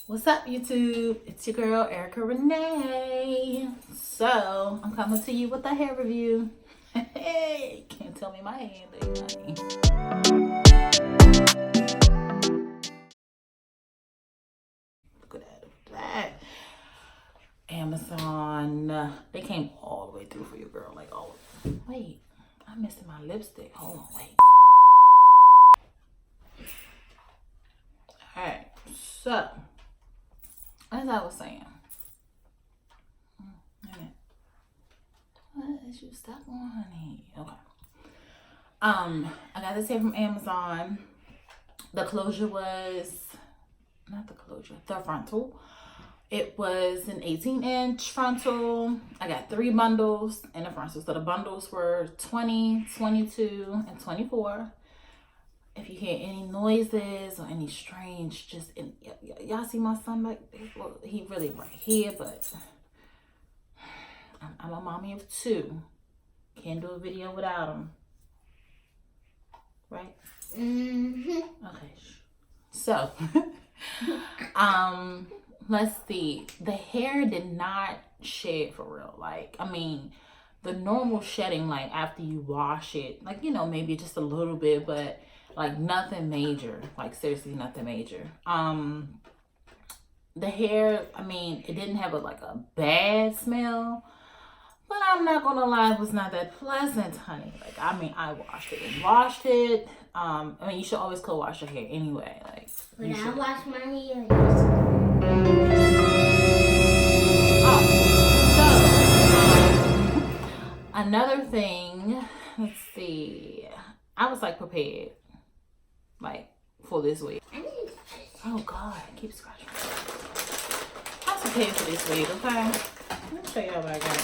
What's up, YouTube? It's your girl, Erica Renee. So, I'm coming to you with a hair review. Hey, can't tell me my hand ain't honey. Look at that. Amazon. They came all the way through for you, girl. Like, oh, wait. I'm missing my lipstick. Hold on, wait. Alright, so, as I was saying, what is you stuck on, honey? Okay. I got this here from Amazon. The closure was the frontal. It was an 18-inch frontal. I got 3 bundles in the frontal. So the bundles were 20, 22, and 24. If you hear any noises or any strange, y'all see my son back there? Well, he really right here, but I'm a mommy of 2. Can't do a video without him. Right? Mm-hmm. Okay. So, let's see. The hair did not shed for real. Like, I mean, the normal shedding, like after you wash it, like, you know, maybe just a little bit, but like nothing major. Like seriously, nothing major. The hair, I mean, it didn't have a bad smell. But I'm not gonna lie, it was not that pleasant, honey. Like, I mean, I washed it. I mean, you should always co-wash your hair anyway. Like, when I wash my hair. Another thing, let's see. I was like prepared, like for this week. Oh God, I keep scratching. I was prepared for this week, okay? Let me show y'all what I got.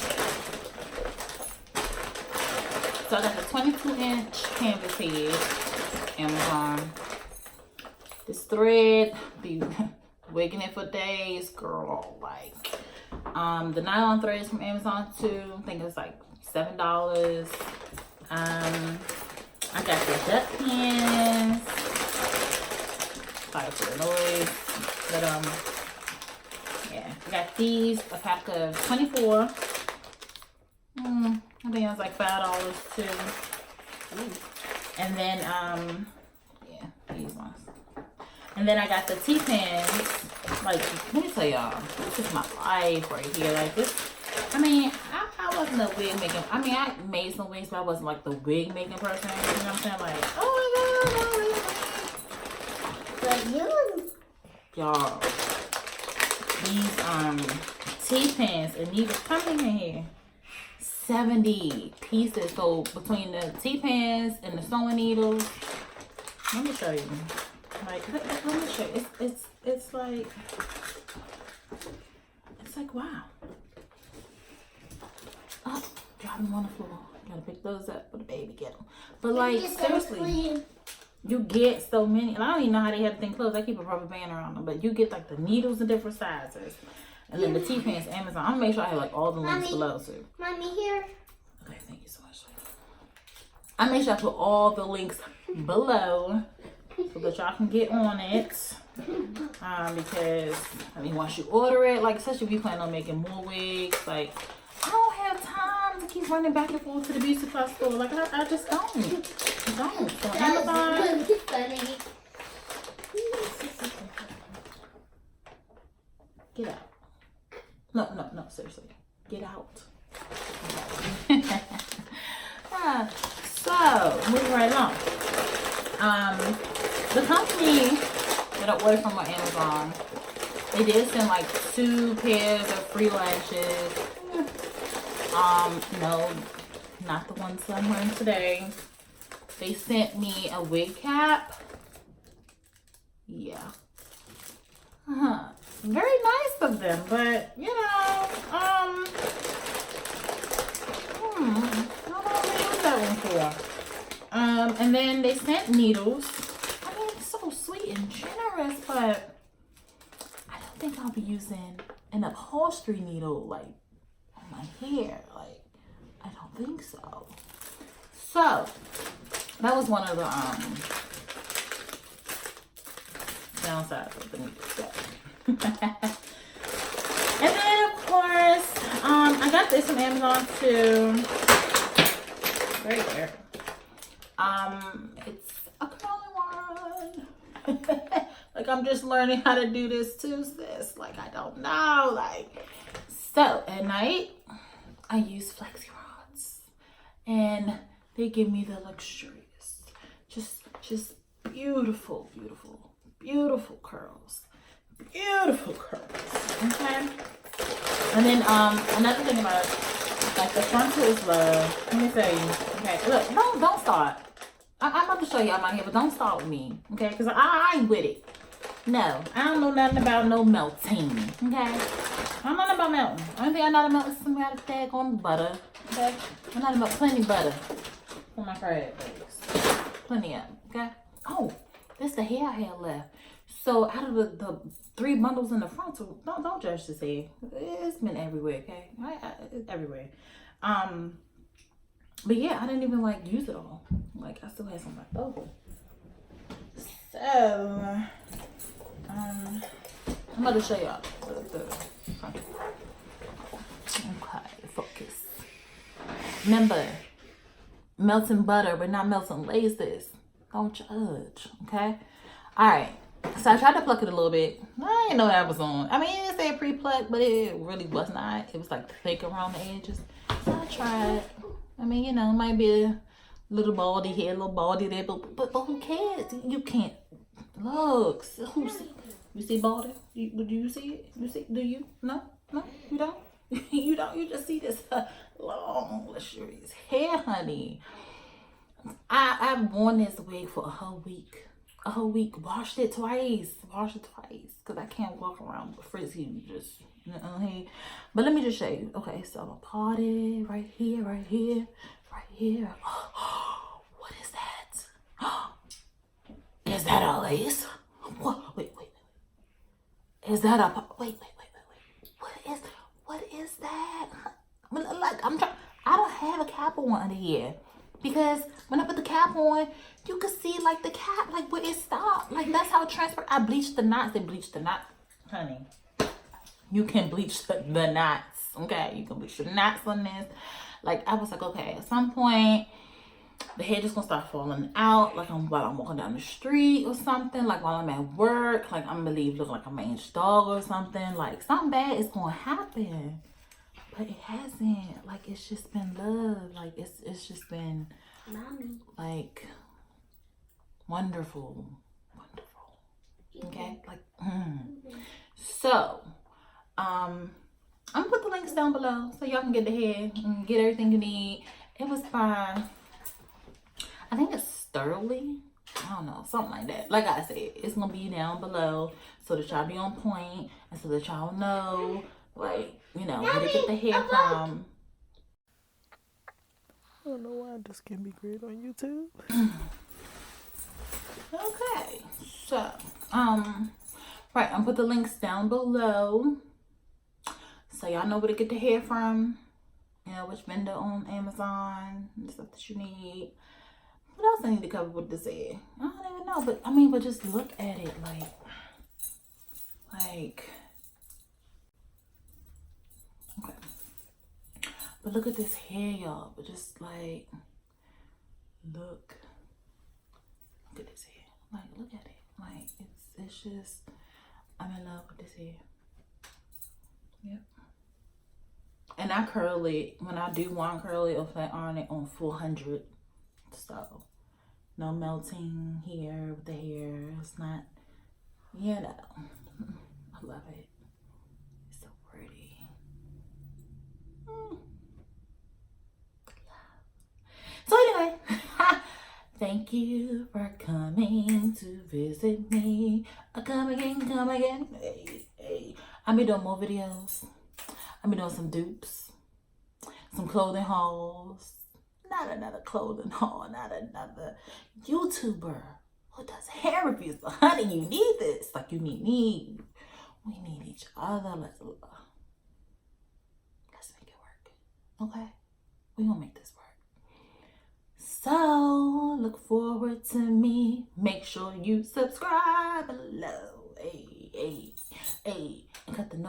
So I got the 22-inch canvas head, Amazon. This thread, be wigging it for days, girl. Like, the nylon thread is from Amazon too. I think it's like $7. I got the duck pins. Sorry for the noise, but yeah, I got these, a pack of 24. I think it was like $5 too. And then yeah, these ones. And then I got the T-pins. Like, let me tell y'all, this is my life right here. Like this, I mean, I wasn't a wig making. I mean, I made some wigs, but I wasn't like the wig making person. You know what I'm saying? Like, oh my God, but you, y'all, these T-pins and needles coming in here. 70 pieces. So between the T-pins and the sewing needles, let me show you. Like, let me show you. It's like wow. Oh, drop them on the floor. Gotta pick those up for the baby. Get them. But like seriously, you get so many. And I don't even know how they have the thing closed. I keep a rubber band around them. But you get like the needles in different sizes. And then the T-pins, Amazon. I'm gonna make sure I have like all the links below too. Mommy, here. Okay, thank you so much. I make sure I put all the links below so that y'all can get on it. Because I mean, once you order it, like especially if you plan on making more wigs, like I don't have time to keep running back and forth to the beauty supply store. Like I just don't. So Amazon. Get out. No, seriously. Get out. So, moving right along. The company that I ordered from on Amazon, they did send like 2 pairs of free lashes. No, not the ones I'm wearing today. They sent me a wig cap. Yeah. Very nice of them, but you know, I don't know what to use that one for. And then they sent needles. I mean, it's so sweet and generous, but I don't think I'll be using an upholstery needle like on my hair. Like, I don't think so. So that was one of the downsides of the needles. And then of course, I got this from Amazon too. Right there. It's a curling one. Like I'm just learning how to do this too, sis. Like I don't know. Like so at night I use flexi rods. And they give me the luxurious, just beautiful, beautiful, beautiful curls. Beautiful curls. Okay. And then another thing about like the frontal is love. Let me tell you. Okay, look, don't start. I'm about to show y'all my hair, but don't start with me. Okay, because I ain't with it. No, I don't know nothing about no melting. Okay, I don't know nothing about melting. Only thing I know about is some kind of tag on butter. Okay, I know about plenty butter for my crab legs. Plenty of. Okay. Oh, this the hair I had left. So out of the 3 bundles in the frontal, don't judge this hair. It's been everywhere, okay? It's everywhere. But yeah, I didn't even like use it all. Like I still had some left over. So I'm about to show y'all the frontal. Okay, focus. Remember, melting butter, but not melting laces. Don't judge, okay? All right. So I tried to pluck it a little bit. I didn't know that was on. I mean, it said pre-pluck, but it really was not. It was like thick around the edges. So I tried. I mean, you know, it might be a little baldy here, a little baldy there, but who cares? You can't. Look, who see? You see baldy? Do you see it? You see? Do you? No, you don't. You don't. You just see this long, luxurious hair, honey. I've worn this wig for a whole week. Washed it twice. Because I can't walk around with frizzy just but let me just show you. Okay, so I'm gonna part it right here. What is that? Is that a lace? What? Wait. Is that a wait. What is that? Like I don't have a cap on under here. Because when I put the cap on, you can see like the cap, like where it stopped. Like that's how it transferred. I bleached the knots. They bleached the knots, honey. You can bleach the knots, okay? You can bleach the knots on this. Like I was like, okay, at some point, the hair just gonna start falling out. Like while I'm walking down the street or something. Like while I'm at work, like I'm gonna leave looking like a man's dog or something. Like something bad is gonna happen. But it hasn't. Like it's just been love. Like it's just been Mommy. Like wonderful. Okay? Like So I'm gonna put the links down below so y'all can get the hair and get everything you need. It was by I think it's Sterling. I don't know, something like that. Like I said, it's gonna be down below so that y'all be on point and so that y'all know, like, you know, where to get the hair from. I don't know why I just can't be great on YouTube. Okay, so right, I'm put the links down below so y'all know where to get the hair from. You know, which vendor on Amazon and stuff that you need. What else I need to cover with this hair? I don't even know, but just look at it, like okay. But look at this hair, y'all. But just like look at this hair. Like look at it. Like it's just I'm in love with this hair. Yep. And I curl it when I do one curl it or flat iron it on 400. So no melting here with the hair. It's not, you know. I love it. It's so pretty. So anyway, thank you for coming to visit me. Come again. Hey. I'll be doing more videos. I'll be doing some dupes, some clothing hauls. Not another clothing haul, not another YouTuber who does hair reviews. But honey, you need this. Like you need me. We need each other. Let's make it work. Okay? We're gonna make this work. So look forward to me. Make sure you subscribe below. Hey.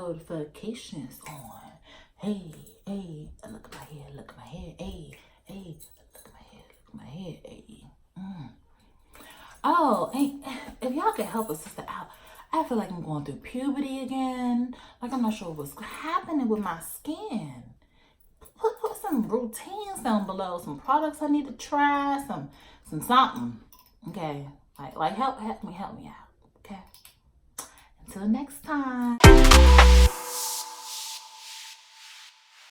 notifications on. Hey, hey, look at my hair, look at my hair. Hey, hey, look at my hair, look at my hair. Hey. Oh, and if y'all can help a sister out, I feel like I'm going through puberty again. Like I'm not sure what's happening with my skin. Put some routines down below, some products I need to try, some something. Okay, like help me out. Okay. Until next time.